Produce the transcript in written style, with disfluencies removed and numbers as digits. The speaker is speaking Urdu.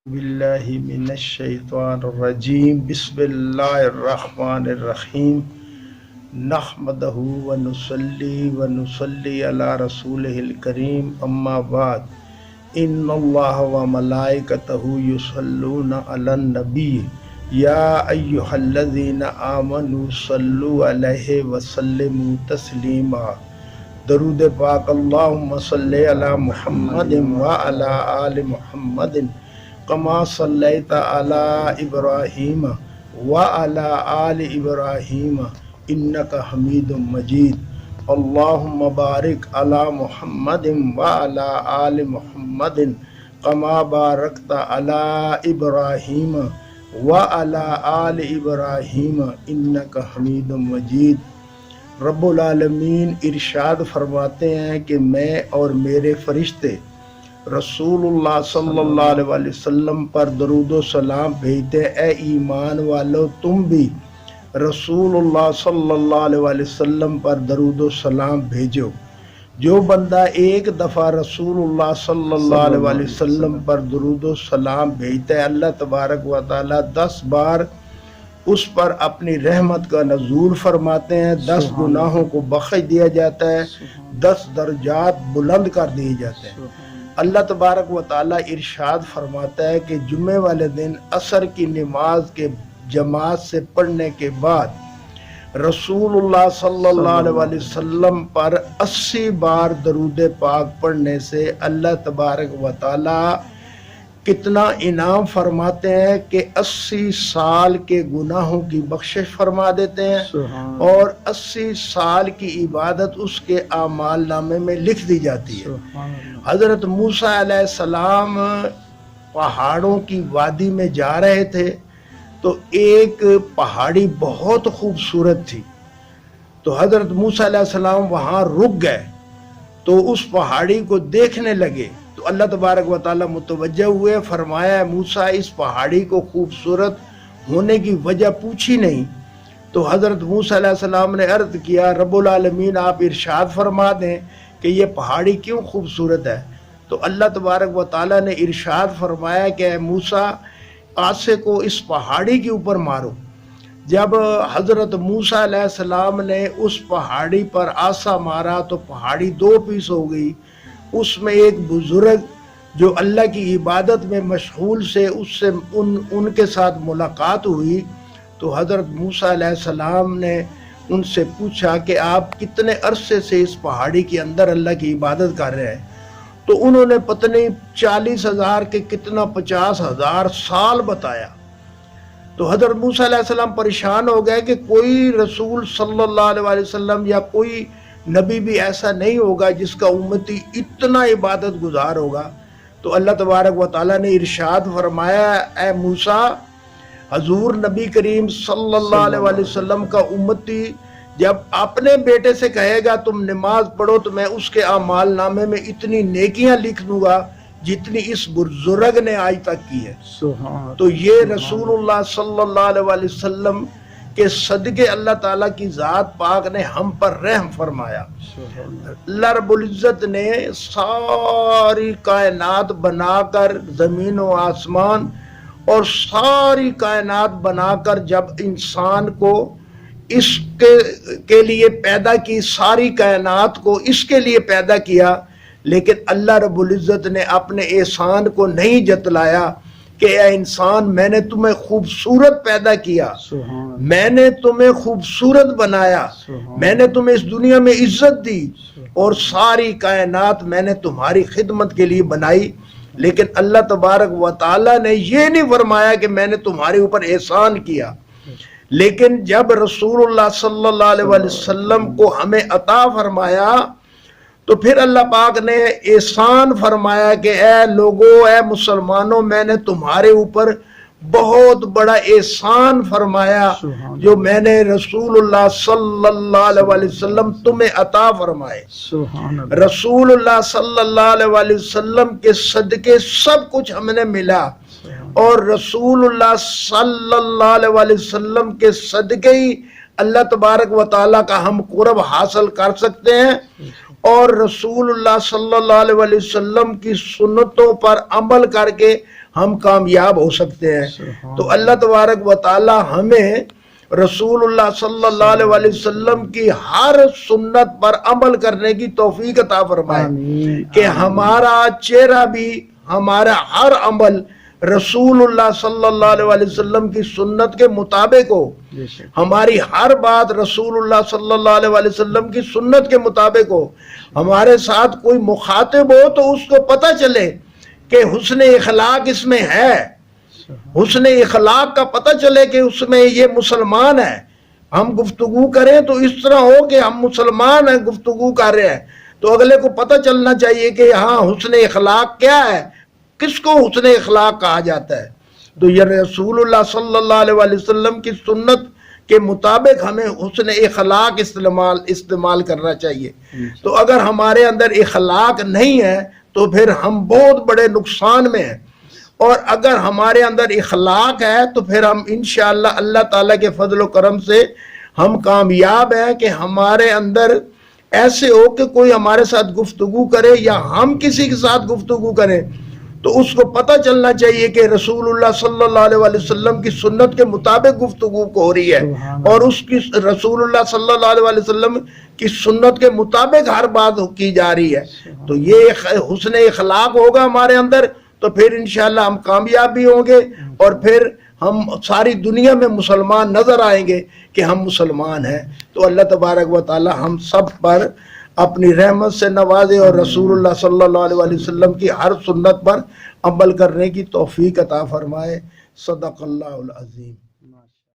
باللہ من الشیطان الرجیم بسم اللہ الرحمن الرحیم نحمدہ ونصلی علی رسولہ الکریم اما بعد ان اللہ وملائکتہ یصلون علی النبی یا ایہا الذین آمنوا صلوا علیہ وسلموا تسلیما۔ درود پاک اللہم صلی علی محمد وعلی آل محمد کما صلیت علی ابراہیم وعلی آل ابراہیم انک حمید مجید۔ اللہم بارک علی محمد وعلی آل محمد کما بارکت علی ابراہیم وعلی آل ابراہیم انک حمید مجید۔ رب العالمین ارشاد فرماتے ہیں کہ میں اور میرے فرشتے رسول اللہ صلی اللہ علیہ وسلم پر درود و سلام بھیجتے، اے ایمان والو تم بھی رسول اللہ صلی اللہ علیہ وسلم پر درود و سلام بھیجو۔ جو بندہ ایک دفعہ رسول اللہ صلی اللہ علیہ وسلم پر درود و سلام بھیجتا ہے، اللہ تبارک و تعالی 10 بار اس پر اپنی رحمت کا نزول فرماتے ہیں، 10 گناہوں کو بخش دیا جاتا ہے، 10 درجات بلند کر دیے جاتے ہیں۔ اللہ تبارک و تعالیٰ ارشاد فرماتا ہے کہ جمعے والے دن عصر کی نماز کے جماعت سے پڑھنے کے بعد رسول اللہ صلی اللہ علیہ وسلم پر 80 بار درود پاک پڑھنے سے اللہ تبارک و تعالیٰ کتنا انعام فرماتے ہیں کہ 80 سال کے گناہوں کی بخشش فرما دیتے ہیں اور 80 سال کی عبادت اس کے اعمال نامے میں لکھ دی جاتی ہے۔ حضرت موسیٰ علیہ السلام پہاڑوں کی وادی میں جا رہے تھے تو ایک پہاڑی بہت خوبصورت تھی، تو حضرت موسیٰ علیہ السلام وہاں رک گئے تو اس پہاڑی کو دیکھنے لگے تو اللہ تبارک و تعالیٰ متوجہ ہوئے، فرمایا موسیٰ اس پہاڑی کو خوبصورت ہونے کی وجہ پوچھی نہیں؟ تو حضرت موسیٰ علیہ السلام نے عرض کیا رب العالمین آپ ارشاد فرما دیں کہ یہ پہاڑی کیوں خوبصورت ہے؟ تو اللہ تبارک و تعالیٰ نے ارشاد فرمایا کہ اے موسیٰ آسے کو اس پہاڑی کے اوپر مارو۔ جب حضرت موسیٰ علیہ السلام نے اس پہاڑی پر آسا مارا تو پہاڑی 2 پیس ہو گئی۔ اس میں ایک بزرگ جو اللہ کی عبادت میں مشغول سے ان کے ساتھ ملاقات ہوئی تو حضرت موسیٰ علیہ السلام نے ان سے پوچھا کہ آپ کتنے عرصے سے اس پہاڑی کے اندر اللہ کی عبادت کر رہے ہیں؟ تو انہوں نے پتہ نہیں 40,000 کے کتنا 50,000 سال بتایا۔ تو حضرت موسیٰ علیہ السلام پریشان ہو گئے کہ کوئی رسول صلی اللہ علیہ وسلم یا کوئی نبی بھی ایسا نہیں ہوگا جس کا امتی اتنا عبادت گزار ہوگا۔ تو اللہ تبارک و تعالیٰ نے ارشاد فرمایا اے موسیٰ حضور نبی کریم صلی اللہ علیہ وسلم کا امتی جب اپنے بیٹے سے کہے گا تم نماز پڑھو تو میں اس کے اعمال نامے میں اتنی نیکیاں لکھ دوں گا جتنی اس بزرگ نے آج تک کی ہے۔ تو یہ رسول اللہ صلی اللہ علیہ وسلم کہ صدقے اللہ تعالیٰ کی ذات پاک نے ہم پر رحم فرمایا۔ اللہ رب العزت نے ساری کائنات بنا کر زمین و آسمان اور ساری کائنات بنا کر جب انسان کو اس کے لیے پیدا کی، ساری کائنات کو اس کے لیے پیدا کیا، لیکن اللہ رب العزت نے اپنے احسان کو نہیں جتلایا کہ اے انسان میں نے تمہیں خوبصورت پیدا کیا، میں نے تمہیں خوبصورت بنایا، میں نے تمہیں اس دنیا میں عزت دی اور ساری کائنات میں نے تمہاری خدمت کے لیے بنائی، لیکن اللہ تبارک و تعالیٰ نے یہ نہیں فرمایا کہ میں نے تمہارے اوپر احسان کیا۔ لیکن جب رسول اللہ صلی اللہ علیہ وسلم کو ہمیں عطا فرمایا تو پھر اللہ پاک نے احسان فرمایا کہ اے لوگو اے مسلمانوں میں نے تمہارے اوپر بہت بڑا احسان فرمایا جو میں نے رسول اللہ صلی اللہ علیہ وسلم تمہیں عطا فرمائے۔ رسول اللہ صلی اللہ علیہ وسلم کے صدقے سب کچھ ہم نے ملا اور رسول اللہ صلی اللہ علیہ وسلم کے صدقے ہی اللہ تبارک و تعالیٰ کا ہم قرب حاصل کر سکتے ہیں اور رسول اللہ صلی اللہ علیہ وسلم کی سنتوں پر عمل کر کے ہم کامیاب ہو سکتے ہیں۔ تو اللہ تبارک و تعالی ہمیں رسول اللہ صلی اللہ علیہ وسلم کی ہر سنت پر عمل کرنے کی توفیق عطا فرمائے کہ ہمارا چہرہ بھی، ہمارا ہر عمل رسول اللہ صلی اللہ علیہ وسلم کی سنت کے مطابق ہو، ہماری ہر بات رسول اللہ صلی اللہ علیہ وسلم کی سنت کے مطابق ہو، ہمارے ساتھ کوئی مخاطب ہو تو اس کو پتہ چلے کہ حسن اخلاق اس میں ہے، حسن اخلاق کا پتہ چلے کہ اس میں یہ مسلمان ہے۔ ہم گفتگو کریں تو اس طرح ہو کہ ہم مسلمان ہیں، گفتگو کر رہے ہیں، تو اگلے کو پتہ چلنا چاہیے کہ ہاں حسن اخلاق کیا ہے، کس کو حسن اخلاق کہا جاتا ہے۔ تو یہ رسول اللہ صلی اللہ علیہ وسلم کی سنت کے مطابق ہمیں حسن اخلاق استعمال کرنا چاہیے۔ تو اگر ہمارے اندر اخلاق نہیں ہے تو پھر ہم بہت بڑے نقصان میں ہیں، اور اگر ہمارے اندر اخلاق ہے تو پھر ہم انشاءاللہ اللہ تعالیٰ کے فضل و کرم سے ہم کامیاب ہیں کہ ہمارے اندر ایسے ہو کہ کوئی ہمارے ساتھ گفتگو کرے یا ہم کسی کے ساتھ گفتگو کریں تو اس کو پتہ چلنا چاہیے کہ رسول اللہ صلی اللہ علیہ وسلم کی سنت کے مطابق گفتگو کو ہو رہی ہے، اور اس کی رسول اللہ صلی اللہ علیہ وسلم کی سنت کے مطابق ہر بات کی جا رہی ہے۔ تو یہ حسن اخلاق ہوگا ہمارے اندر تو پھر انشاءاللہ ہم کامیاب بھی ہوں گے، اور پھر ہم ساری دنیا میں مسلمان نظر آئیں گے کہ ہم مسلمان ہیں۔ تو اللہ تبارک و تعالی ہم سب پر اپنی رحمت سے نوازے اور رسول اللہ صلی اللہ علیہ وسلم کی ہر سنت پر عمل کرنے کی توفیق عطا فرمائے۔ صدق اللہ العظیم۔